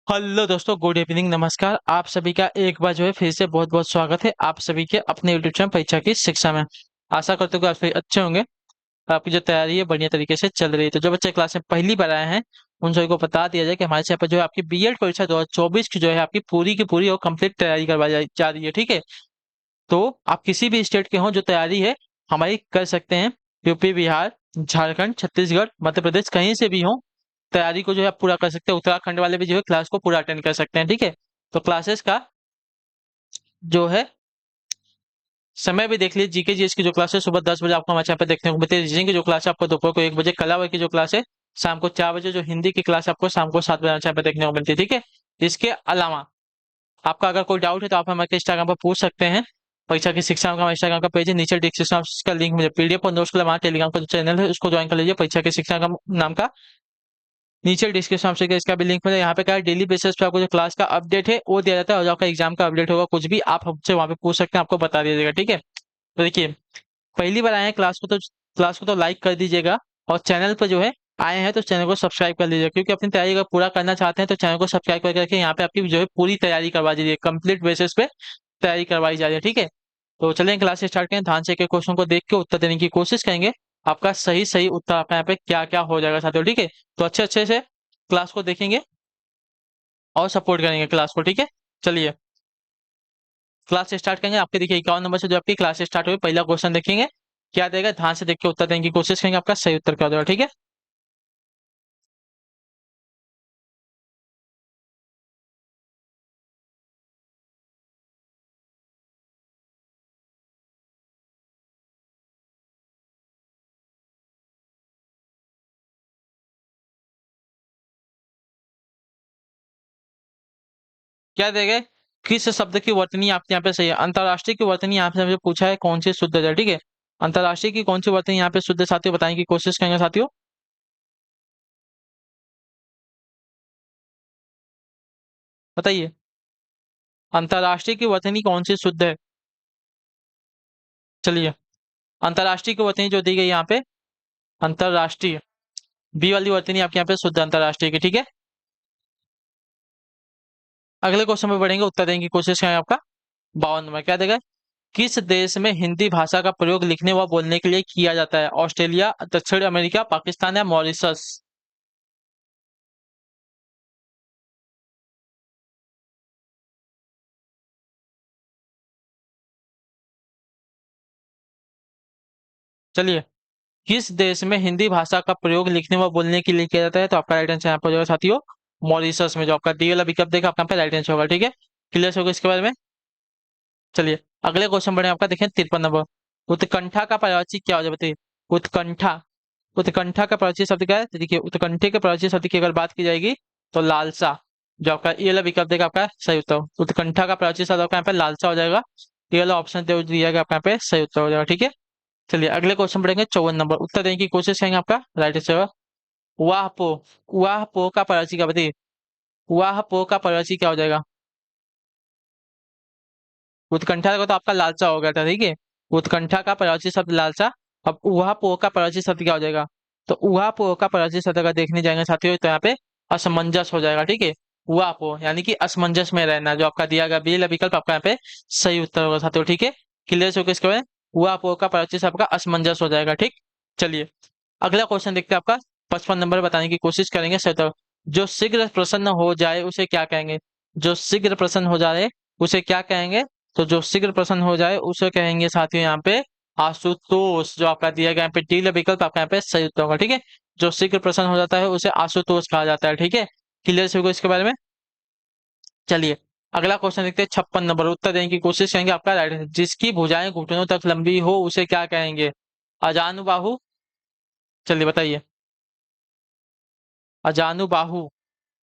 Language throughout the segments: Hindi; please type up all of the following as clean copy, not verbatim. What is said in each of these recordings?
हेलो दोस्तों, गुड इवनिंग, नमस्कार। आप सभी का एक बार जो है फिर से बहुत बहुत स्वागत है आप सभी के अपने यूट्यूब चैनल परीक्षा की शिक्षा में। आशा करते हो कि आप सभी अच्छे होंगे। आपकी जो तैयारी है बढ़िया तरीके से चल रही है। तो जो बच्चे क्लास में पहली बार आए हैं उन सभी को बता दिया जाए कि हमारे चैनल पर जो है आपकी बीएड परीक्षा 2024 की जो है आपकी पूरी की पूरी और कंप्लीट तैयारी करवाई जा रही है। ठीक है, तो आप किसी भी स्टेट के हों, जो तैयारी है हमारी कर सकते हैं। यूपी, बिहार, झारखंड, छत्तीसगढ़, मध्य प्रदेश, कहीं से भी हो, तैयारी को जो है आप पूरा कर सकते हैं। उत्तराखंड वाले भी जो है क्लास को पूरा अटेंड कर सकते हैं। ठीक है, तो क्लासेस का जो है समय भी देख लीजिए। जीके जीएस की जो क्लास है सुबह 10 बजे आपको हमारे यहाँ पे देखने को मिलती है। रीजनिंग की जो क्लास है आपको दोपहर को 1 बजे, कला की जो क्लास है शाम को 4 बजे, जो हिंदी की क्लास है आपको शाम को 7 बजे हमारे यहाँ पे देखने को मिलती है। ठीक है, इसके अलावा आपका अगर कोई डाउट है तो आप हमारे इंस्टाग्राम पर पूछ सकते हैं। परीक्षा की शिक्षा का हमारा इंस्टाग्राम का पेज है, नीचे डिस्क्रिप्शन में उसका लिंक मिले। पीडीएफ और नोट्स के लिए हमारा टेलीग्राम का जो चैनल है उसको ज्वाइन कर लीजिए, परीक्षा की शिक्षा का नाम का। नीचे डिस्क्रिप्शन ऑप्शन का इसका भी लिंक मिला। यहाँ पे क्या है, डेली बेसिस पे आपको जो क्लास का अपडेट है वो दिया जाता है, और जो आपका एग्जाम का अपडेट होगा कुछ भी आप हमसे वहाँ पे पूछ सकते हैं, आपको बता दिया जाएगा। ठीक है, तो देखिए, पहली बार आए हैं क्लास को तो लाइक कर दीजिएगा। और चैनल पर जो है आए हैं तो चैनल को सब्सक्राइब कर लीजिएगा, क्योंकि अपनी तैयारी अगर पूरा करना चाहते हैं तो चैनल को सब्सक्राइब करके रखिए। यहाँ पे आपकी जो है पूरी तैयारी करवा दी है, कंप्लीट बेसिस पे तैयारी करवाई जा रही है। ठीक है, तो चलें क्लास स्टार्ट करें। ध्यान से एक क्वेश्चन को देख के उत्तर देने की कोशिश करेंगे। आपका सही सही उत्तर आपका यहाँ पे क्या क्या हो जाएगा साथियों। ठीक है, तो अच्छे अच्छे से क्लास को देखेंगे और सपोर्ट करेंगे क्लास को। ठीक है, चलिए क्लास स्टार्ट करेंगे। आपके देखिए 51 नंबर से जो आपकी क्लास स्टार्ट हुई, पहला क्वेश्चन देखेंगे क्या देगा। ध्यान से देख के उत्तर देने की कोशिश करेंगे, आपका सही उत्तर क्या हो जाएगा। ठीक है, क्या देगा। किस शब्द की वर्तनी आपके यहाँ पे सही है। अंतरराष्ट्रीय की वर्तनी यहाँ पे हमसे पूछा है कौन सी शुद्ध है। ठीक है, अंतरराष्ट्रीय की कौन सी वर्तनी यहाँ पे शुद्ध है साथियों, बताने की कोशिश करेंगे साथियों। बताइए, अंतरराष्ट्रीय की वर्तनी कौन सी शुद्ध है। चलिए, अंतरराष्ट्रीय की वर्तनी जो दी गई यहाँ पे अंतरराष्ट्रीय, बी वाली वर्तनी आपके यहाँ पे शुद्ध है अंतरराष्ट्रीय की। ठीक है, अगले क्वेश्चन में बढ़ेंगे, उत्तर देने की कोशिश करेंगे। आपका 52 नंबर क्या देगा। किस देश में हिंदी भाषा का प्रयोग लिखने व बोलने के लिए किया जाता है। ऑस्ट्रेलिया, दक्षिण अमेरिका, पाकिस्तान या मॉरिशस। चलिए, किस देश में हिंदी भाषा का प्रयोग लिखने व बोलने के लिए किया जाता है, तो आपका राइट आंसर यहाँ पर हो जाएगा साथियों मॉरिशस में। जो आपका डी वाला विकल्प देगा आपका यहाँ पे राइट आंसर होगा। ठीक है, क्लियर होगा इसके बारे में। चलिए, अगले क्वेश्चन बढ़े। आपका देखें 53 नंबर। उत्कंठा का पर्यायवाची क्या हो जाए, बताइए। उत्कंठा, उत्कंठा का पर्यायवाची शब्द क्या है, तो देखिए उत्कंठे के पर्यायवाची शब्द की अगर बात की जाएगी तो लालसा। जो आपका ये वाला विकल्प देगा आपका सही उत्तर। उत्कंठा का पर्यायवाची शब्द आपका यहाँ पे लालसा हो जाएगा। ये वाला ऑप्शन दिया जाएगा आपका यहाँ पे सही उत्तर हो जाएगा। ठीक है, चलिए अगले क्वेश्चन पढ़ेंगे 54 नंबर। उत्तर देने की कोशिश करेंगे, आपका राइट आंसर। वाह पो, वाह पो का पर्यायवाची क्या, बताइए। वाह पो का पर्यायवाची क्या हो जाएगा। उत्कंठा का तो आपका लालसा हो गया था। ठीक है, उत्कंठा का पर्यायवाची शब्द लालसा। अब उहा पोह का पर्यायवाची शब्द क्या हो जाएगा। तो उहा पोह का पर्यायवाची शब्द अगर देखने जाएंगे साथियों तो यहाँ पे असमंजस हो जाएगा। ठीक है, उहा पोह यानी कि असमंजस में रहना, जो आपका दिया गया बी वाला विकल्प आपका यहाँ पे सही उत्तर होगा साथियों। ठीक है, क्लियर हो गया इसके बाद। उहा पोह का पर्यायवाची शब्द का असमंजस हो जाएगा। ठीक, चलिए अगला क्वेश्चन देखते हैं। आपका 55 नंबर बताने की कोशिश करेंगे सही उत्तर। जो शीघ्र प्रसन्न हो जाए उसे क्या कहेंगे। जो शीघ्र प्रसन्न हो जाए उसे क्या कहेंगे। तो जो शीघ्र प्रसन्न हो जाए उसे कहेंगे साथियों यहाँ पे आशुतोष। जो आपका दिया गया यहाँ पे डी विकल्प आपका यहाँ पे सही उत्तर होगा। ठीक है, जो शीघ्र प्रसन्न हो जाता है उसे आशुतोष कहा जाता है। ठीक है, क्लियर से होगा इसके बारे में। चलिए अगला क्वेश्चन देखते हैं 56 नंबर। उत्तर देने की कोशिश करेंगे, आपका राइट आंसर। जिसकी भुजाएं घुटनों तक लंबी हो उसे क्या कहेंगे। अजानुबाहु। चलिए बताइए, अजानुबाहु,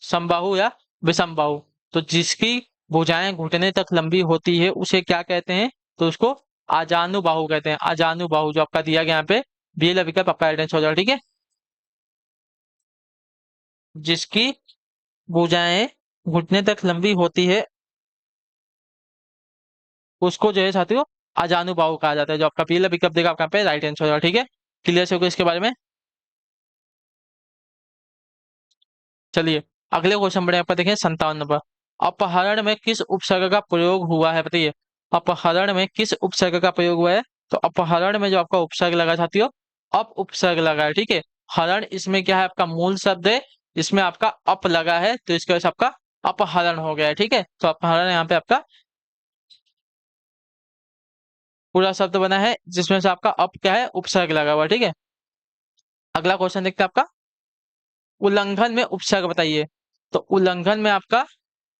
समबाहु या विषमबाहु। तो जिसकी भुजाएं घुटने तक लंबी होती है उसे क्या कहते हैं, तो उसको अजानुबाहु कहते हैं। अजानुबाहु जो आपका दिया गया यहाँ पे बी वाला विकल्प आपका राइट आंसर हो जाएगा। ठीक है, जिसकी भुजाएं घुटने तक लंबी होती है उसको जो है साथियों अजानुबाहु कहा जाता है। जो आपका बी वाला विकल्प देगा आपका यहाँ पे राइट आंसर हो जाएगा। ठीक है, क्लियर से होगा इसके बारे में। चलिए अगले क्वेश्चन बढ़े आपका देखें 57 नंबर। अपहरण में किस उपसर्ग का प्रयोग हुआ है बताइए। अपहरण में किस उपसर्ग का प्रयोग हुआ है। तो अपहरण में जो आपका उपसर्ग लगा साथियों, अप उपसर्ग लगा है, ठीक है। हरण इसमें क्या है, आपका मूल शब्द है, इसमें आपका अप लगा है, तो इसकी वजह से आपका अपहरण हो गया है, ठीक है। तो अपहरण यहाँ पे आपका पूरा शब्द बना है, जिसमें से आपका अप क्या है, उपसर्ग लगा हुआ है, ठीक है। अगला क्वेश्चन देखते हैं आपका, उल्लंघन में उपसर्ग बताइए। तो उल्लंघन में आपका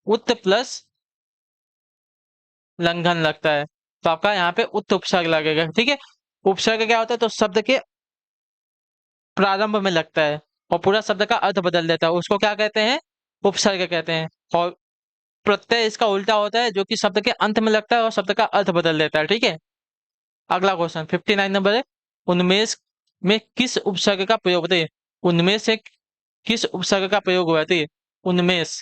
उत प्लस लंघन लगता है, तो आपका यहाँ पे उत उपसर्ग लगेगा, ठीक है। उपसर्ग क्या होता है, तो शब्द के प्रारंभ में लगता है और पूरा शब्द का अर्थ बदल देता है, उसको क्या कहते हैं, उपसर्ग कहते हैं। और प्रत्यय इसका उल्टा होता है, जो कि शब्द के अंत में लगता है और शब्द का अर्थ बदल देता है, ठीक है। अगला क्वेश्चन 59 नंबर है, उन्मेष में किस उपसर्ग का प्रयोग बताइए। उन्मेष से किस उपसर्ग का प्रयोग हुआ है, बताइए। उन्मेष,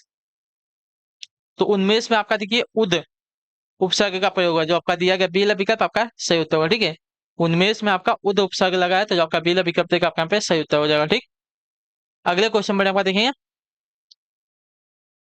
तो उन्मेष में आपका देखिए उद उपसर्ग का प्रयोग हुआ है, जो आपका दिया गया बीला विकल्प आपका सही उत्तर होगा, ठीक है। उन्मेष में आपका उद उपसर्ग लगा है, तो जो आपका बीला विकल्प देगा आपका यहाँ पे सही उत्तर हो जाएगा, ठीक। अगले क्वेश्चन में आपका देखेंगे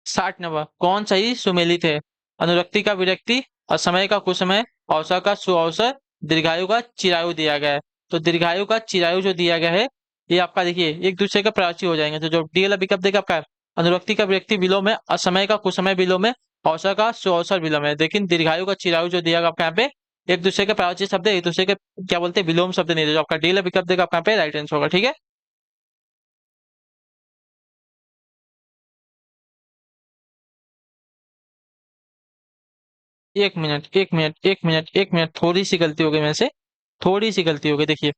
60 नंबर, कौन सही सुमेलित है। अनुरक्ति का विरक्ति, असमय का कुसमय, अवसर का सुअवसर, दीर्घायु का चिरायु दिया गया है। तो दीर्घायु का चिरायु जो दिया गया है, ये आपका देखिए एक दूसरे का प्राची हो जाएंगे, तो जो डी वाला विकल्प देगा आपका अनुरक्ति का विरक्ति विलोम है, असमय का कुसमय विलोम है, अवसर का सुअवसर विलोम है। लेकिन दीर्घायु का चिरायु जो दिया गया आपका यहाँ पे एक दूसरे के प्राची शब्द है, एक दूसरे के क्या बोलते हैं, विलोम शब्द नहीं है, जो आपका डी वाला विकल्प देगा आपका यहाँ पे राइट आंसर होगा, ठीक है। 1 मिनट, 1 मिनट, 1 मिनट, 1 मिनट, थोड़ी सी गलती हो गई मेरे से, थोड़ी सी गलती हो गई, देखिए।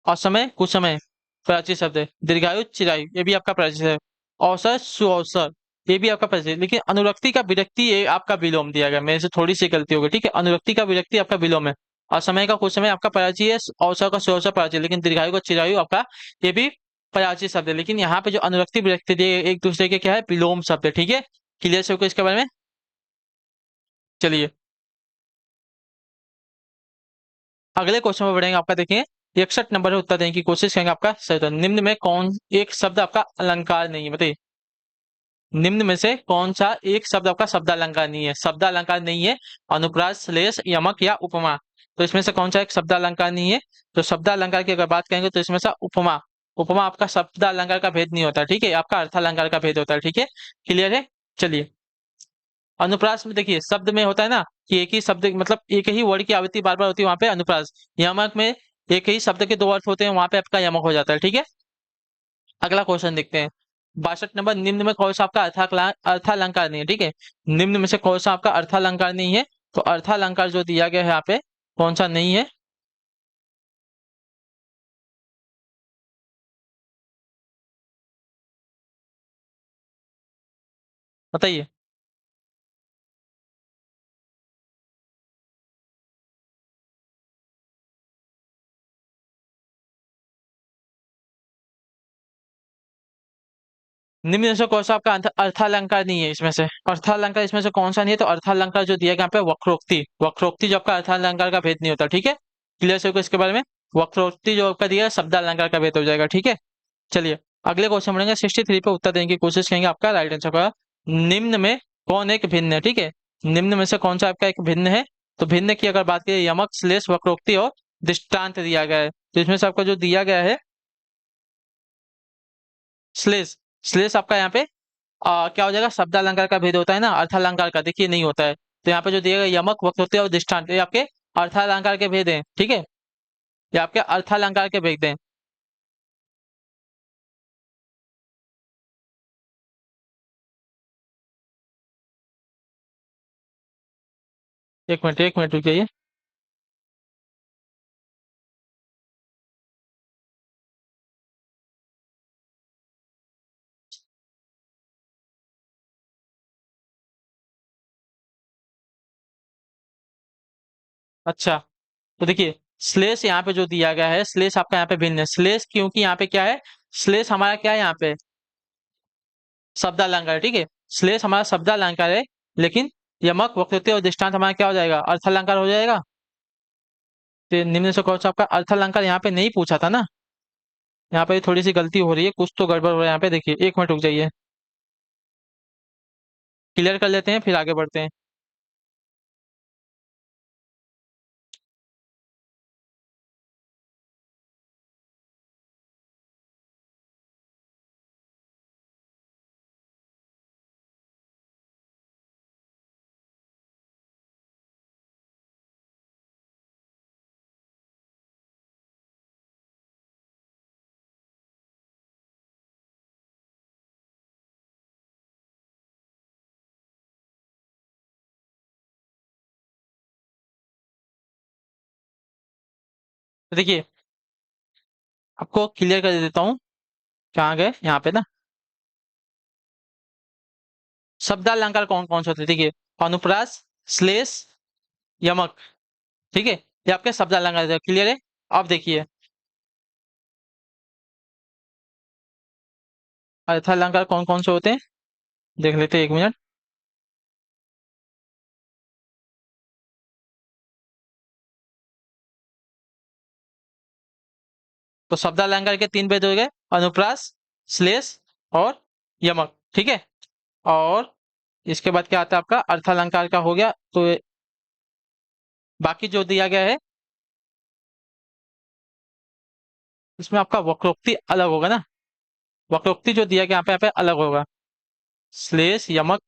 असमय कुसमय प्राची शब्द है, दीर्घायु चिरायु ये भी आपका प्राची है, अवसर सुअवसर ये भी आपका प्राची है, लेकिन अनुरक्ति का विरक्ति ये आपका विलोम दिया गया, मेरे से थोड़ी सी गलती हो गई, ठीक है। अनुरक्ति का विरक्ति आपका विलोम है, असमय का कुसमय आपका प्राची है, अवसर का सुअवसर प्राची है, लेकिन दीर्घायु का चिरायु आपका ये भी प्राची शब्द है, लेकिन यहाँ पे जो अनुरक्ति विरक्ति दिए एक दूसरे के क्या है, विलोम शब्द है, ठीक है। क्लियर से इसके बारे में। चलिए अगले क्वेश्चन में बढ़ेंगे, आपका देखिए 61 नंबर है, उत्तर देने की कोशिश करेंगे, आपका सही उत्तर निम्न में कौन एक शब्द आपका अलंकार नहीं है बताइए। निम्न में से कौन सा एक शब्द आपका शब्दालंकार नहीं है। शब्दालंकार नहीं है, अनुप्रास श्लेष यमक या उपमा, तो इसमें से कौन सा एक शब्दालंकार नहीं है। तो शब्दालंकार की अगर बात करेंगे तो इसमें से उपमा, उपमा आपका शब्दालंकार का भेद नहीं होता, ठीक है, आपका अर्थालंकार का भेद होता है, ठीक है। क्लियर है। चलिए अनुप्रास में देखिए शब्द में होता है ना कि एक ही शब्द मतलब एक ही वर्ड की आवृत्ति बार बार होती है, वहां पे अनुप्रास। यमक में एक ही शब्द के दो अर्थ होते हैं, वहां पे आपका यमक हो जाता है, ठीक है। अगला क्वेश्चन देखते हैं 62 नंबर, निम्न में कौन सा आपका अर्थालंकार नहीं है, ठीक है। निम्न में से कौन सा आपका अर्थालंकार नहीं है। तो अर्थालंकार जो दिया गया है यहाँ पे कौन सा नहीं है, बताइए। निम्न में से कौन सा आपका अर्थालंकार नहीं है, इसमें से अर्थालंकार इसमें से कौन सा नहीं है। तो अर्थालंकार जो दिया गया यहाँ पे वक्रोक्ति, वक्रोक्ति जो आपका अर्थालंकार का भेद नहीं होता, ठीक है। क्लियर से इसके बारे में। वक्रोक्ति जो आपका दिया है शब्दालंकार का भेद हो जाएगा, ठीक है। चलिए अगले क्वेश्चन बढ़ेंगे 63 पे उत्तर देने की कोशिश करेंगे, आपका राइट आंसर होगा निम्न में कौन एक भिन्न है, ठीक है। निम्न में से कौन सा आपका एक भिन्न है। तो भिन्न की अगर बात करें यमक श्लेष वक्रोक्ति और दृष्टांत दिया गया है, तो इसमें से आपका जो दिया गया है श्लेष, श्लेष आपका यहाँ पे क्या हो जाएगा, शब्दालंकार का भेद होता है ना, अर्थालंकार का देखिए नहीं होता है। तो यहाँ पे जो दिया गया यमक वक्रोक्ति और दृष्टांत ये आपके अर्थालंकार के भेद हैं, ठीक है। ये आपके अर्थालंकार के भेद हैं। 1 मिनट, 1 मिनट रुक जाइए। अच्छा तो देखिए श्लेष यहाँ पे जो दिया गया है, श्लेष आपका यहाँ पे भिन्न है, श्लेष क्योंकि यहाँ पे क्या है, श्लेष हमारा क्या है यहाँ पे शब्दालंकार है, ठीक है। श्लेष हमारा शब्दालंकार है, लेकिन यमक वक्रोक्ति और दृष्टांत हमारा क्या हो जाएगा, अर्थालंकार हो जाएगा। तो निम्न से कौन सा आपका अर्थालंकार यहाँ पे नहीं पूछा था ना। यहाँ पे थोड़ी सी गलती हो रही है, कुछ तो गड़बड़ हो रहा है यहाँ पे। देखिए 1 मिनट रुक जाइए, क्लियर कर लेते हैं फिर आगे बढ़ते हैं। तो देखिए आपको क्लियर कर देता हूँ, कहाँ गए यहाँ पे ना, शब्दालंकार कौन कौन से होते हैं। देखिए अनुप्रास, श्लेष, यमक, ठीक है, ये आपके शब्दालंकार क्लियर है। अब देखिए अर्थालंकार कौन कौन से होते हैं, देख लेते हैं 1 मिनट। तो शब्दालंकार के 3 भेद हो गए, अनुप्रास, श्लेष और यमक, ठीक है। और इसके बाद क्या आता है आपका, अर्थालंकार का हो गया। तो बाकी जो दिया गया है इसमें आपका वक्रोक्ति अलग होगा ना, वक्रोक्ति जो दिया गया यहाँ पे अलग होगा। श्लेष यमक,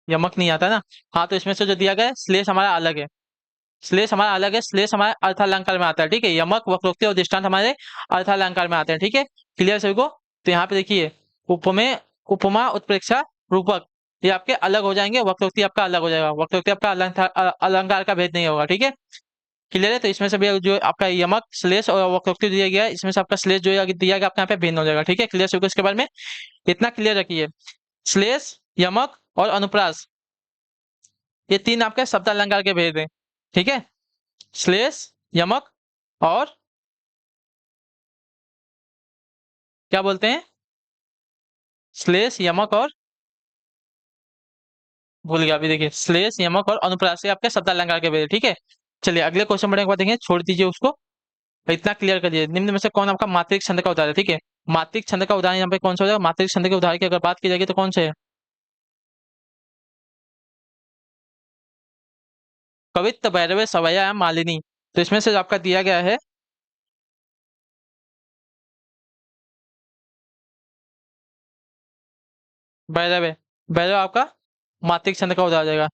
यमक नहीं आता ना। हाँ तो इसमें से जो दिया गया है श्लेष हमारा अलग है, श्लेष हमारा अलग है, श्लेष हमारे अर्थालंकार में आता है, ठीक है। यमक वक्रोक्ति और दृष्टांत हमारे अर्थालंकार में आते हैं, ठीक है। क्लियर सभी को। तो यहाँ पे देखिए उपमेय, उपमा, उत्प्रेक्षा, रूपक, ये आपके अलग हो जाएंगे, वक्रोक्ति आपका अलग हो जाएगा, वक्रोक्ति आपका अलंकार अलंकार का भेद नहीं होगा, ठीक है। क्लियर है। तो इसमें से भी जो आपका यमक, श्लेष और वक्रोक्ति दिया गया है, इसमें से आपका श्लेष जो दिया गया आपका यहाँ पे भिन्न हो जाएगा, ठीक है। क्लियर सभी को इसके बारे में, इतना क्लियर रखिए। श्लेष, यमक और अनुप्रास, ये 3 आपके शब्दालंकार के भेद हैं, ठीक है। श्लेष, यमक और क्या बोलते हैं, श्लेष, यमक और भूल गया अभी। देखिए श्लेष, यमक और अनुप्रास से आपके शब्दालंकार के भेद हैं, ठीक है। चलिए अगले क्वेश्चन बढ़ने के बाद देखेंगे, छोड़ दीजिए उसको, इतना क्लियर कर दिए। निम्न में से कौन आपका मात्रिक छंद का उदाहरण है, ठीक है। मात्रिक छंद का उदाहरण यहाँ पे कौन सा हो जाएगा, मात्रिक छंद के उदाहरण की अगर बात की जाएगी तो कौन से है, कवित्त, भैरवे, सवैया या मालिनी। तो इसमें से जो आपका दिया गया है भैरवे, भैरव आपका मात्रिक छंद का उदाहरण जाएगा।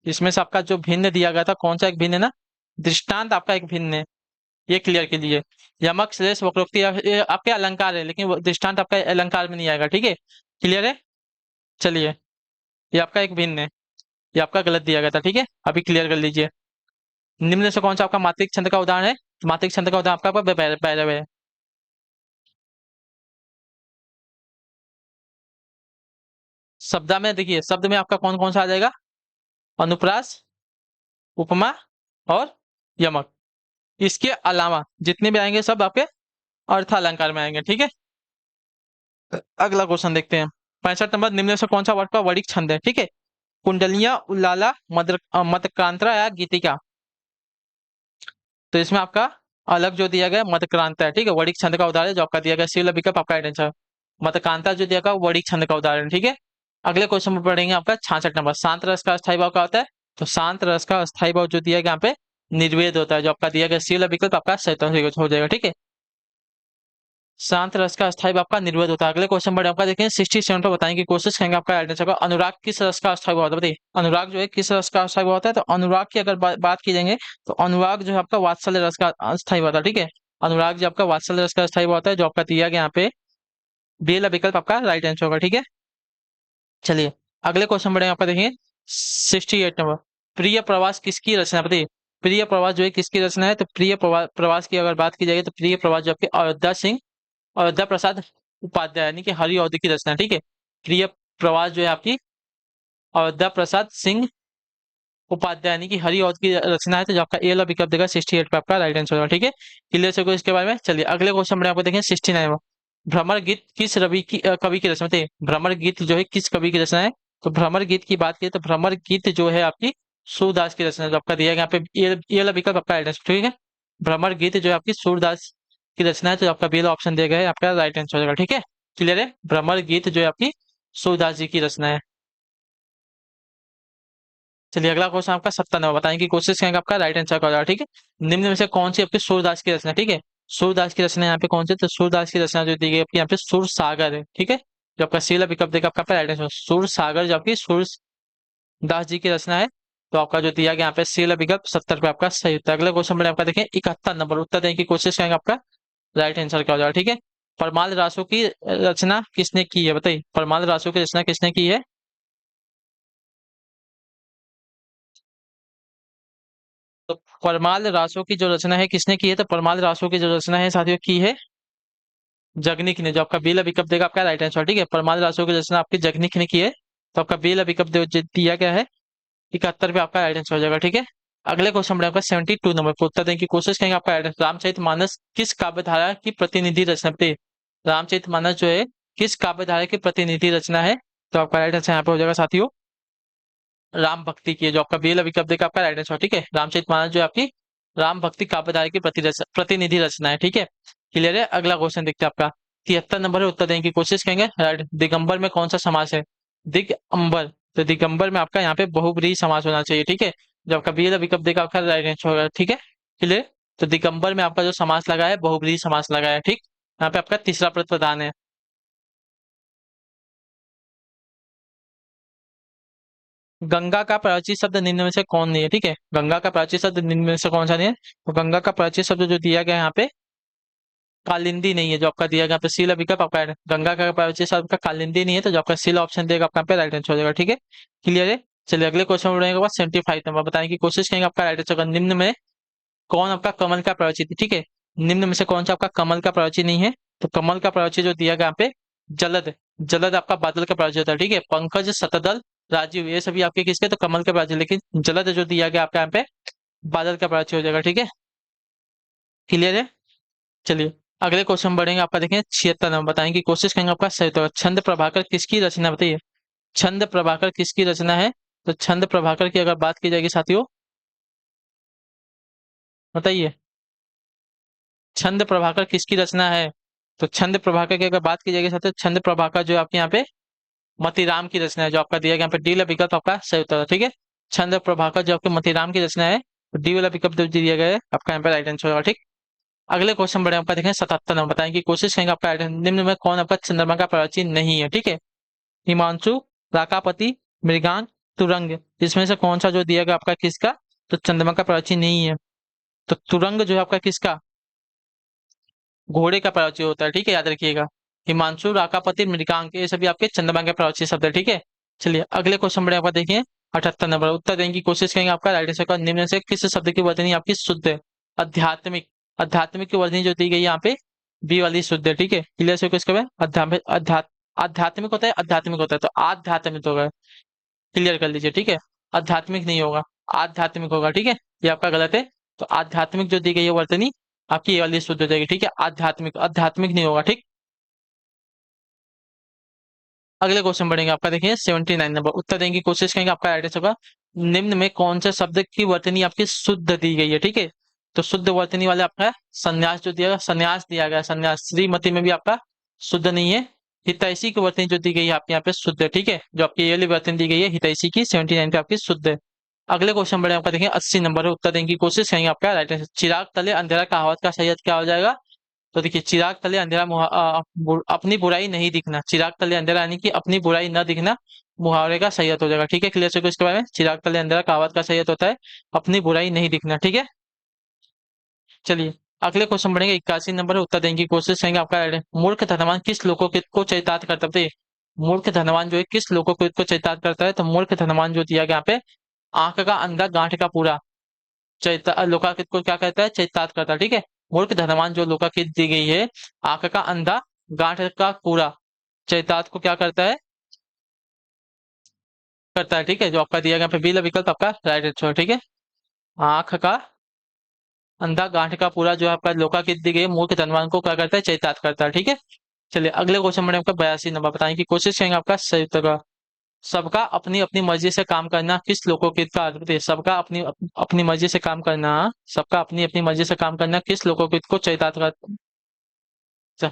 इसमें से आपका जो भिन्न दिया गया था कौन सा एक भिन्न है ना, दृष्टांत आपका एक भिन्न है, ये क्लियर कीजिए। यमक, श्लेष, वक्रोक्ति ये आपके अलंकार है, लेकिन वो दृष्टांत आपका अलंकार में नहीं आएगा, ठीक है। क्लियर है। चलिए ये आपका एक भिन्न है, ये आपका गलत दिया गया था, ठीक है। अभी क्लियर कर लीजिए। निम्न से कौन सा आपका मात्रिक छंद का उदाहरण है, तो मात्रिक छंद का उदाहरण आपका भैरव है। शब्द में देखिए, शब्द में आपका कौन कौन सा आ जाएगा, अनुप्रास, उपमा और यमक। इसके अलावा जितने भी आएंगे सब आपके अर्थ अलंकार में आएंगे, ठीक है। अगला क्वेश्चन देखते हैं, 65 नंबर। निम्न से कौन सा वर्ड का वणिक छंद है, ठीक है। कुंडलियां, उल्लाला, मदक्रांता या गीतिका। तो इसमें आपका अलग जो दिया गया मदक्रांता है, ठीक है, वणिक छंद का उदाहरण जो आपका दिया गया, सी विकल्प आपका राइट आंसर। मदकांता जो दिया गया वणिक छंद का उदाहरण, ठीक है। अगले क्वेश्चन में पढ़ेंगे आपका 66 नंबर। शांत रस का अस्थायी भाव क्या होता है, तो शांत रस का अस्थायी भाव जो दिया गया यहाँ पे निर्वेद होता है, जो आपका दिया गया सी विकल्प आपका सही हो जाएगा, ठीक है। शांत रस का अस्थायी भाव आपका निर्वेद होता है। अगले क्वेश्चन बढ़े आपका देखें 67 पर, बताने की कोशिश करेंगे आपका राइट आंसर का। अनुराग किस रस का अस्थायी भाव होता है, बताइए अनुराग जो है किस रस का अस्थायी भाव होता है। तो अनुराग की अगर बात की जाएंगे तो अनुराग जो है आपका वात्सल्य रस का अस्थायी भाव होता है, ठीक है। अनुराग जो आपका वात्सल्य रस का अस्थायी भाव होता है, जो आपका दिया गया यहाँ पे बी विकल्प आपका राइट आंसर होगा, ठीक है। चलिए अगले क्वेश्चन बढ़ेंगे आपका देखिए 68 नंबर। प्रिय प्रवास किसकी रचना है, बताइए प्रिय प्रवास जो है किसकी रचना है। तो प्रिय प्रवास की अगर बात की जाएगी तो प्रिय प्रवास जो आपके अयोध्या प्रसाद उपाध्याय यानी कि हरि अवधि की रचना है, ठीक है। प्रिय प्रवास जो है आपकी अयोध्या प्रसाद सिंह उपाध्याय यानी कि हरि अवधि की रचना है। तो जो आपका ए वाला विकल्प देगा 68 पे आपका राइट आंसर होगा, ठीक है। क्लियर से इसके बारे में। चलिए अगले क्वेश्चन में आपको देखें 69 में। भ्रमर गीत किस कवि की रचना है, भ्रमर गीत जो है किस कवि की रचना है। तो भ्रमर गीत की बात करें तो भ्रमर गीत जो है आपकी सूरदास की रचना है, जो आपका दिया गया यहाँ पे ये वाला विकल्प आपका राइट आंसर, ठीक है। भ्रमर गीत जो है आपकी सूरदास की रचना है, तो आपका बी वाला ऑप्शन दिया गया है, आपका राइट आंसर हो जाएगा। ठीक है, क्लियर है। भ्रमर गीत जो है आपकी सूरदास जी की रचना है। चलिए अगला क्वेश्चन आपका 97 बताएं कि कोशिश करेंगे आपका राइट आंसर का हो जाएगा। ठीक है, निम्न में से कौन सी आपकी सूरदास की रचना है? ठीक है, सूरदास की रचना यहाँ पे कौन सी? तो सूरदास की रचना जो दी गई आपकी यहाँ पे सुर सागर है। ठीक है, जो आपका सी वाला विकल्प देगा आपका राइट आंसर सुर सागर, जो आपकी सूरदास जी की रचना है। तो आपका जो दिया गया यहाँ पे सी वाला विकल्प 70 पे आपका सही उत्तर। अगला क्वेश्चन में आपका देखें 71 नंबर, उत्तर देने की कोशिश करेंगे, आपका राइट आंसर क्या हो जाएगा। ठीक है, परमाल रासो की रचना किसने की है? बताइए, परमाल रासो की रचना किसने की है? तो परमाल रासो की जो रचना है किसने की है? तो परमाल रासो की जो रचना है साथियों की है जगनिक ने, जो आपका बेला विकल्प देगा आपका राइट आंसर। ठीक है, परमाल रासो की रचना आपकी जगनिक ने की है। तो आपका बेला विकल्प दिया गया है 71 पे, आपका राइट आंसर हो जाएगा। ठीक है, अगले क्वेश्चन में आपका 72 नंबर पर उत्तर देने की कोशिश करेंगे। आपका रामचरितमानस किस काव्य धारा की प्रतिनिधि रचना थी? रामचरितमानस जो है किस काव्य धारा की प्रतिनिधि रचना है? तो आपका राइट आंसर यहाँ पे हो जाएगा साथियों राम भक्ति की है, जो आपका बेला विकल्प देगा आपका राइट आंसर। ठीक है, रामचरितमानस जो है आपकी राम भक्ति काव्य धारा की प्रतिनिधि रचना है। ठीक है, क्लियर है। अगला क्वेश्चन देखते हैं आपका 73 नंबर है, उत्तर देने की कोशिश करेंगे। दिगंबर में कौन सा समास है? दिगंबर, तो दिगंबर में आपका यहाँ पे बहुब्रीहि समास होना चाहिए। ठीक है, जो आपका बी वाला विकल्प देगा आपका राइट आंसर होगा। ठीक है, क्लियर। तो दिगंबर में आपका जो समास लगा है बहुब्रीहि समास लगा है। ठीक, यहाँ पे आपका तीसरा पद प्रधान है। गंगा का प्राचीन शब्द निम्न में से कौन नहीं है? ठीक है, गंगा का प्राचीन शब्द निम्न में से कौन सा नहीं है? तो गंगा का प्राचीन शब्द जो दिया गया है यहाँ पे कालिंदी नहीं है, जो आपका दिया गया यहाँ पे सी विकल्प आपका गंगा का प्राचीन शब्द का कालिंदी नहीं है, तो जो आपका सी ऑप्शन देगा आपका यहाँ पे राइट आंसर हो जाएगा। ठीक है, क्लियर है। चलिए अगले क्वेश्चन में बढ़ेंगे बाद 75 नंबर बताने की कोशिश करेंगे, आपका राइट आंसर होगा निम्न में कौन आपका कमल का प्रवचित है? ठीक है, निम्न में से कौन सा आपका कमल का प्रवचित नहीं है? तो कमल का प्रवचित जो दिया गया यहाँ पे जलद, जलद आपका बादल का प्रवचित होता है। ठीक है, पंकज शतदल राजीव ये सभी आपके किसके? तो कमल का प्रवचित, लेकिन जलद जो दिया गया आपका यहाँ पे बादल का प्रवचित हो जाएगा। ठीक है, क्लियर है। चलिए अगले क्वेश्चन बढ़ेंगे, आपका देखें 76 नंबर बताएंगे की कोशिश करेंगे, आपका सही उत्तर छंद प्रभाकर किसकी रचना बताइए? छंद प्रभाकर किसकी रचना है? तो छंद प्रभाकर की अगर बात की जाएगी साथियों, बताइए छंद प्रभाकर किसकी रचना है? तो छंद प्रभाकर की अगर बात की जाएगी साथियों, छंद प्रभाकर जो आपके यहाँ पे मतीराम की रचना है, जो आपका दिया गया यहाँ पे डी वाला विकल्प आपका सही उत्तर है। ठीक है, छंद प्रभाकर जो आपके मतीराम की रचना है, डी वाला विकल्प जो दिया गया है आपका यहाँ पे राइट आंसर होगा। ठीक, अगले क्वेश्चन बढ़े आपका देखें 77 नंबर बताएंगे की कोशिश करेंगे, आपका निम्न में कौन आपका चंद्रमा का प्राचीन नहीं है? ठीक है, हिमांशु, राकापति, मृगांक, तुरंग, इसमें से कौन सा जो दिया गया आपका किसका? तो चंद्रमा का प्राचीन नहीं है। तो तुरंग जो है आपका किसका? घोड़े का प्राचीन होता है। ठीक है, याद रखिएगा। हिमांशु, राकापति, मृगांक ये सभी आपके चंद्रमा के प्राचीन शब्द है। ठीक है, चलिए अगले क्वेश्चन बढ़े आपका देखिए 78 नंबर, उत्तर देने की कोशिश करेंगे, आपका राइट आंसर का निम्न से किस शब्द की वर्तनी आपकी शुद्ध है? आध्यात्मिक, आध्यात्मिक की वर्तनी जो दी गई है यहाँ पे बी वाली शुद्ध है। ठीक है, क्लियर से किसका है अध्यात्मिक, आध्यात्मिक होता है, आध्यात्मिक होता है, तो आध्यात्मिक होगा, क्लियर कर लीजिए। ठीक है, आध्यात्मिक नहीं होगा, आध्यात्मिक होगा। ठीक है, ये आपका गलत है। तो आध्यात्मिक जो दी गई है वर्तनी आपकी ये वाली शुद्ध हो जाएगी। ठीक है, आध्यात्मिक, आध्यात्मिक नहीं होगा। ठीक, अगले क्वेश्चन बढ़ेंगे, आपका देखिए 79 नंबर, उत्तर देने की कोशिश करेंगे, आपका राइट आंसर होगा निम्न में कौन से शब्द की वर्तनी आपकी शुद्ध दी गई है? ठीक है, तो शुद्ध वर्तनी वाले आपका संन्यास जो दिया गया, संन्यास दिया गया, संन्यास श्रीमती में भी आपका शुद्ध नहीं है। हितैषी की वर्तनी जो दी गई है आपके यहाँ पे शुद्ध है। ठीक है, जो आपकी ये वाली वर्तनी दी गई है हितैषी की 79 पे आपकी शुद्ध है। अगले क्वेश्चन बढ़े आपका देखें 80 नंबर है, उत्तर देने की कोशिश करेंगे, आपका राइट आंसर चिराग तले अंधेरा कहावत का सही अर्थ क्या हो जाएगा? तो देखिए चिराग तले अंधेरा अपनी बुराई नहीं दिखना, चिराग तले अंधेरा यानी कि अपनी बुराई न दिखना मुहावरे का सही अर्थ हो जाएगा। ठीक है, क्लियर से इसके बारे में चिराग तले अंधेरा कहावत का सही अर्थ होता है अपनी बुराई नहीं दिखना। ठीक है, चलिए अगले क्वेश्चन बढ़ेंगे 81 नंबर है, उत्तर देने की कोशिश करेंगे, आपका मूर्ख धनवान किस लोकोकित को चरितार्थ करता है? मूर्ख धनवान जो है किस लोकोकित को चरितार्थ करता है? तो मूर्ख धनवान जो दिया गया यहाँ पे आंख का अंधा गांठ का पूरा चैता लोकाकृत को क्या कहता है? चैतार्थ करता है। ठीक है, मूर्ख धनवान जो लोकाकृत दी गई है आंख का अंधा गांठ का पूरा चैतार्थ को क्या करता है? करता है। ठीक है, जो आपका दिया गया पे बी विकल्प आपका राइट आंसर। ठीक है, आंख का अंधा गांठ का पूरा जो आपका लोकाकृत दी गई है मूर्ख धनवान को क्या करता है? चैतार्थ करता है। ठीक है, चलिए अगले क्वेश्चन में आपका 82 नंबर बताने की कोशिश करेंगे, आपका सही उत्तर का सबका अपनी अपनी मर्जी से काम करना किस लोकोकित का अर्थ है? सबका अपनी अपनी मर्जी से काम करना, सबका अपनी अपनी मर्जी से काम करना किस लोकोकित को चरितार्थ कर च-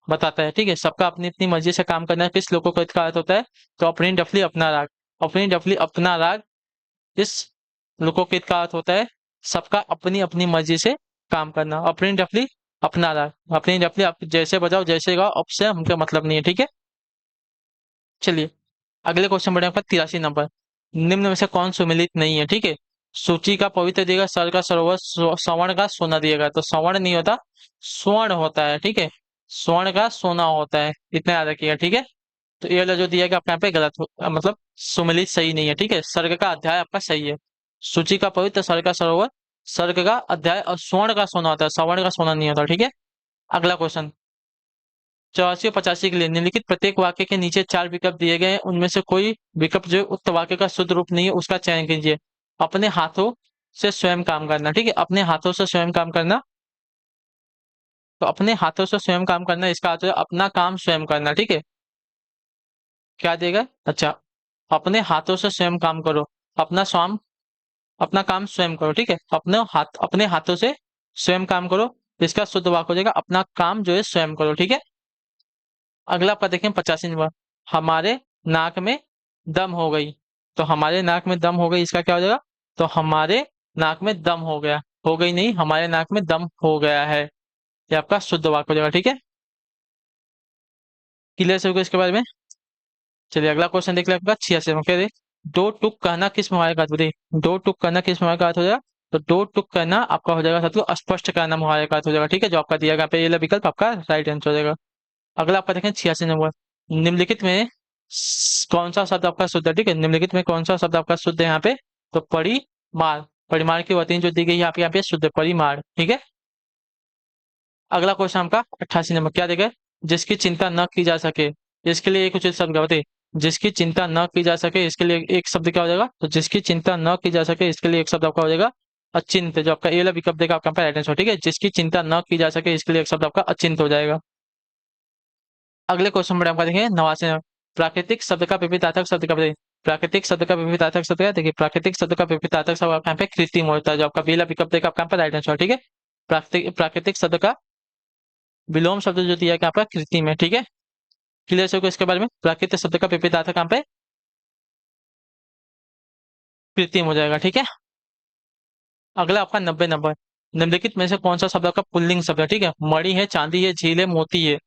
बताता है, ठीक है। सबका अपनी अपनी मर्जी से काम करना है, किस लोकोकेत का अर्थ होता है, तो अपनी डफली अपना राग। अपनी डफली अपना राग इस लोकोकेत का अर्थ होता है सबका अपनी अपनी मर्जी से काम करना। अपनी डफली अपना राग, अपनी डफली आप जैसे बजाओ जैसे गाओ, अब से हमका मतलब नहीं है, ठीक है। चलिए अगले क्वेश्चन बढ़े आपका 83 नंबर। निम्न में से कौन सुमिलित नहीं है, ठीक है। सूची का पवित्र दिएगा, सर का सरोवर, स्वर्ण का सोना दिएगा, तो स्वर्ण नहीं होता, स्वर्ण होता है, ठीक है। स्वर्ण का सोना होता है, इतना याद रखिएगा, ठीक है। तो ये वाला जो दिया गया आपके यहाँ पे गलत मतलब सुमिलित सही नहीं है, ठीक है। सर्ग का अध्याय आपका सही है। सूची का पवित्र, सर्ग का सरोवर, सर्ग का अध्याय, और स्वर्ण का सोना होता है, स्वर्ण का सोना नहीं होता, ठीक है। अगला क्वेश्चन 84 और 85 के लिए निम्नलिखित प्रत्येक वाक्य के नीचे 4 विकल्प दिए गए हैं, उनमें से कोई विकल्प जो उक्त वाक्य का शुद्ध रूप नहीं है उसका चयन कीजिए। अपने हाथों से स्वयं काम करना, ठीक है। अपने हाथों से स्वयं काम करना, तो अपने हाथों से स्वयं काम करना इसका अर्थ है अपना काम स्वयं करना, ठीक है। क्या देगा, अच्छा, अपने हाथों से स्वयं काम करो, अपना स्वयं, अपना काम स्वयं करो, ठीक है। अपने हाथों से स्वयं काम करो, इसका शुद्ध वाक्य हो जाएगा अपना काम जो है स्वयं करो, ठीक है। अगला आपका देखें 85 नंबर। हमारे नाक में दम हो गई, तो हमारे नाक में दम हो गई इसका क्या हो जाएगा, तो हमारे नाक में दम हो गया, हो गई नहीं, हमारे नाक में दम हो गया है, ये आपका शुद्ध वाक्य हो जाएगा, ठीक है। क्लियर से होगा इसके बारे में। चलिए अगला क्वेश्चन देख लेगा 86 में, क्या है, दो टुक कहना किस मुहावरे का अर्थ बताइए। दो टुक कहना किस मुहावरे का अर्थ हो जाएगा, तो दो टुक कहना आपका हो जाएगा साथियों अस्पष्ट कहना मुहावरे का अर्थ हो जाएगा, ठीक है। जो आपका दिया गया पे ये विकल्प आपका राइट आंसर हो जाएगा। अगला आपका देखें 86 नंबर। निम्नलिखित में कौन सा शब्द आपका शुद्ध है, ठीक है। निम्नलिखित में कौन सा शब्द आपका शुद्ध है यहाँ पे, तो परिमार, परिमार की वर्तनी जो दी गई है आपके यहाँ पे शुद्ध है, परिमार, ठीक है। अगला क्वेश्चन आपका 88 नंबर, क्या देगा, जिसकी चिंता न की जा सके, इसके लिए एक उचित शब्द बताइए। जिसकी चिंता न की जा सके इसके लिए एक शब्द क्या हो जाएगा, तो जिसकी चिंता न की जा सके इसके लिए एक शब्द आपका हो जाएगा अचिंत, जो आपका ए वाला विकल्प देगा आपका राइट आंसर, ठीक है। जिसकी चिंता न की जा सके इसके लिए एक शब्द आपका अचिंत हो जाएगा। अगले क्वेश्चन में आपका देखिए 89। प्राकृतिक शब्द का विपरीतार्थक शब्द का बताइए। प्राकृतिक शब्द का विपरीतार्थक शब्द क्या है? देखिए प्राकृतिक शब्द का विपरीतार्थक शब्द आपका यहाँ पे कृत्रिम होता है, जो आपका पहला विकल्प देगा आपका यहाँ पे राइट आंसर, ठीक है। प्राकृतिक प्राकृतिक शब्द का विलोम शब्द जो दिया गया आपका कृत्रिम है, ठीक है। क्लियर से होगा इसके बारे में। प्राकृतिक शब्द का विपरीतार्थक यहाँ पे कृत्रिम हो जाएगा, ठीक है। अगला आपका 90 नंबर। निम्नलिखित में से कौन सा शब्द आपका पुल्लिंग शब्द है, ठीक है। मणि है, चांदी है, झील है, मोती है,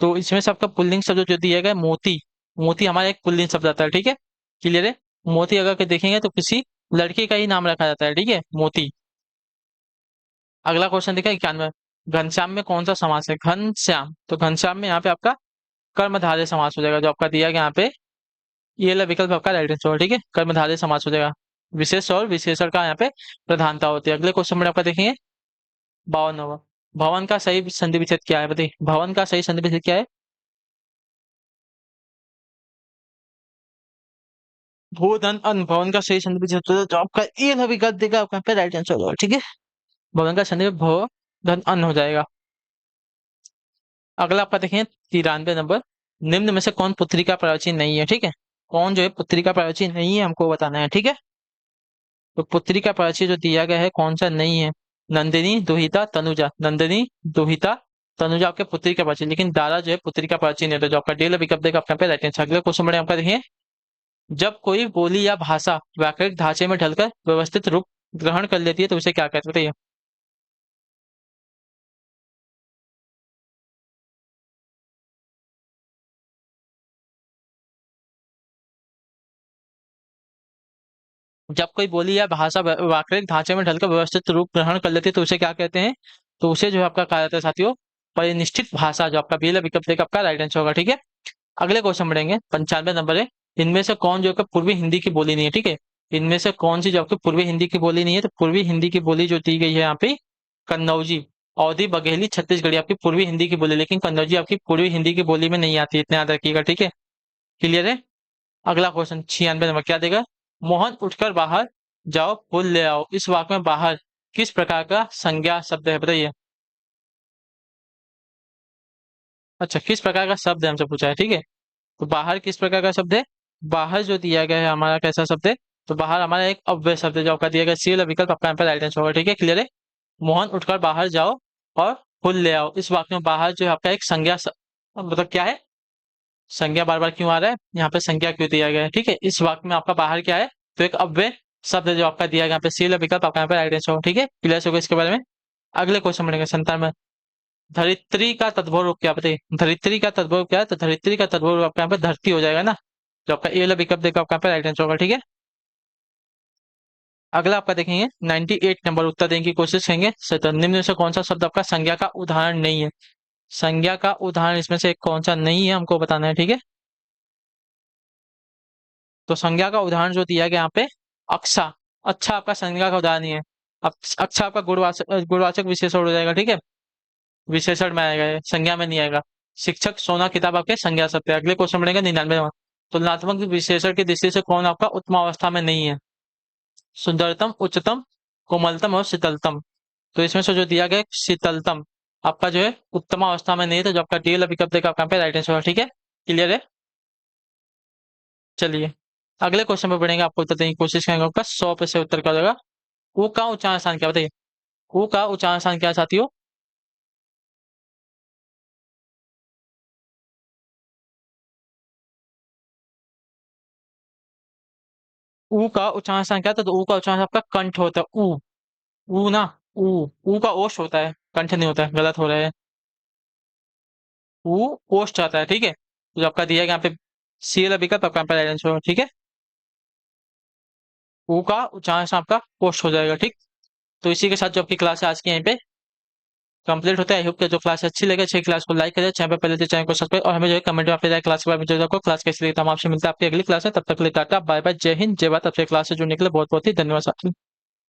तो इसमें से आपका पुल्लिंग शब्द जो दिया गया है मोती, मोती हमारा एक पुल्लिंग शब्द आता है, ठीक है। क्लियर है। मोती अगर के देखेंगे तो किसी लड़के का ही नाम रखा जाता है, ठीक है, मोती। अगला क्वेश्चन देखा 91। घनश्याम में कौन सा समास है, घनश्याम, तो घनश्याम में यहाँ पे आपका कर्मधारय समास हो जाएगा, जो आपका दिया गया यहाँ पे ये वाला विकल्प आपका राइट आंसर, ठीक है। कर्मधारय समास हो जाएगा। विशेष और विशेषण का यहाँ पे प्रधानता होती है। अगले क्वेश्चन में आपका देखेंगे 52वां। भवन का सही संधि विच्छेद क्या है बताइए। भवन का सही संधि विच्छेद क्या है, भूधन अन, भवन का सही संधि विच्छेद होता है, तो आपका ये वाला विकल्प देगा आपका यहाँ पे राइट आंसर होगा, ठीक है। भवन का संधि भव धन अन हो जाएगा। अगला आपका देखें 93 नंबर। निम्न में से कौन पुत्री का प्राचीन नहीं है, ठीक है। कौन जो है पुत्री का प्राचीन नहीं है हमको बताना है, ठीक है। तो पुत्री का प्राचीन जो दिया गया है कौन सा नहीं है, नंदिनी, दुहिता, तनुजा। नंदिनी, दुहिता, तनुजा आपके पुत्री का प्राचीन, लेकिन दारा जो है पुत्री का प्राचीन है, तो जो आपका डेल विकल्प देगा आपका पे राइट आंसर। अगले क्वेश्चन में आपका देखिए, जब कोई बोली या भाषा व्याकरणिक ढांचे में ढलकर व्यवस्थित रूप ग्रहण कर लेती है तो उसे क्या कहते हैं बताइए। जब कोई बोली या भाषा व्याकरणिक ढांचे में ढलकर व्यवस्थित रूप ग्रहण कर लेती है तो उसे क्या कहते हैं, तो उसे जो है आपका कहा जाता है साथियों परिनिष्ठित भाषा, जो आपका बेला विकल्प देगा आपका राइट आंसर होगा, ठीक है। अगले क्वेश्चन बढ़ेंगे 95 नंबर है। इनमें से कौन जो है पूर्वी हिंदी की बोली नहीं है, ठीक है। इनमें से कौन सी जो आपकी पूर्वी हिंदी की बोली नहीं है, तो पूर्वी हिंदी की बोली जो दी गई है यहाँ पे कन्नौजी, अवधी, बघेली, छत्तीसगढ़ी आपकी पूर्वी हिंदी की बोली, लेकिन कन्नौजी आपकी पूर्वी हिंदी की बोली में नहीं आती, इतना याद रखिएगा, ठीक है। क्लियर है। अगला क्वेश्चन 96 नंबर, क्या देगा, मोहन उठकर बाहर जाओ फूल ले आओ, इस वाक्य में बाहर किस प्रकार का संज्ञा शब्द है बताइए। अच्छा, किस प्रकार का शब्द है हमसे पूछा है, ठीक है। तो बाहर किस प्रकार का शब्द है, बाहर जो दिया गया है हमारा कैसा शब्द है, तो बाहर हमारा एक अव्यय शब्द है, जो आपका दिया गया सी वाला विकल्प आपका यहाँ पर राइट आंसर होगा, ठीक है। क्लियर है। मोहन उठकर बाहर जाओ और फुल ले आओ। इस वाक्य में बाहर जो है आपका एक संज्ञा मतलब क्या है, संज्ञा बार बार क्यों आ रहा है, यहाँ पे संज्ञा क्यों दिया गया है, ठीक है। इस वाक्य में आपका बाहर क्या है, तो एक अव्यय शब्द जो आपका दिया गया यहाँ पे, सी विकल्प आपका यहाँ पे राइट आंसर होगा, ठीक है। क्लियर होगा इसके बारे में। अगले क्वेश्चन बढ़ेंगे 57 में। धरित्री का तद्भव रूप क्या बताइए, धरित्री का तद्भव रूप क्या है, तो धरित्री का तद्भव रूप आपका यहाँ पे धरती हो जाएगा ना, जो आपका ए वाला विकल्प देखा आपका यहाँ पे राइट आंसर होगा, ठीक है। अगला आपका देखेंगे 98 नंबर, उत्तर देने की कोशिश करेंगे। तो निम्न में से कौन सा शब्द आपका संज्ञा का उदाहरण नहीं है, संज्ञा का उदाहरण इसमें से कौन सा नहीं है हमको बताना है, ठीक है। तो संज्ञा का उदाहरण जो दिया गया यहाँ पे, अक्षा। अच्छा आपका संज्ञा का उदाहरण नहीं है। अब अच्छा आपका गुणवाचक विशेषण हो जाएगा, ठीक है, विशेषण में आएगा ये, संज्ञा में नहीं आएगा। शिक्षक सोना किताब आपके संज्ञा शब्द है। अगले क्वेश्चन बढ़ेगा 99। तुलनात्मक विशेषण की दृष्टि से कौन आपका उत्तम अवस्था में नहीं है, सुंदरतम, उच्चतम, कोमलतम और शीतलतम। तो इसमें से जो दिया गया है, शीतलतम आपका जो है उत्तम अवस्था में नहीं है, तो जो आपका डी वाला विकल्प देगा आपका पे राइट आंसर होगा, ठीक है। क्लियर है। चलिए अगले क्वेश्चन पे बढ़ेंगे, आपको उत्तर देने की कोशिश करेंगे, आपका 100% उत्तर का होगा। ऊ का उच्चारण स्थान क्या बताइए, ऊ का उच्चारण स्थान क्या चाहती हो। ऊ का उच्चारण स्थान क्या था, तो ऊ का उच्चारण आपका कंठ होता है, ऊ। ऊ ना, ऊ। ऊ का ओष्ठ होता है, कंठ नहीं होता है, गलत हो रहा है। ऊ ओष्ठ आता है, ठीक है। जो आपका दिया गया यहाँ पे सी वाला विकल्प आपका यहाँ पे राइट आंसर होगा, ठीक है। ऊ का उच्चारण स्थान आपका ओष्ठ हो जाएगा, ठीक। तो इसी के साथ जो आपकी क्लास है आज की यहीं पे कंप्लीट होता है। आई होप कि जो क्लास अच्छी लगे, अच्छी क्लास को लाइक करें, चैनल पे पहले तो चैनल को सब्सक्राइब, और हमें जो है कमेंट में अपने क्लास के बारे में जो आपको क्लास कैसी लगी। तो हम आपसे मिलते हैं आपकी अगली क्लास है, तब तक के लिए टाटा बाय बाय, जय हिंद जय भारत। आपसे क्लास से जुड़ने के लिए बहुत बहुत ही धन्यवाद साथियों।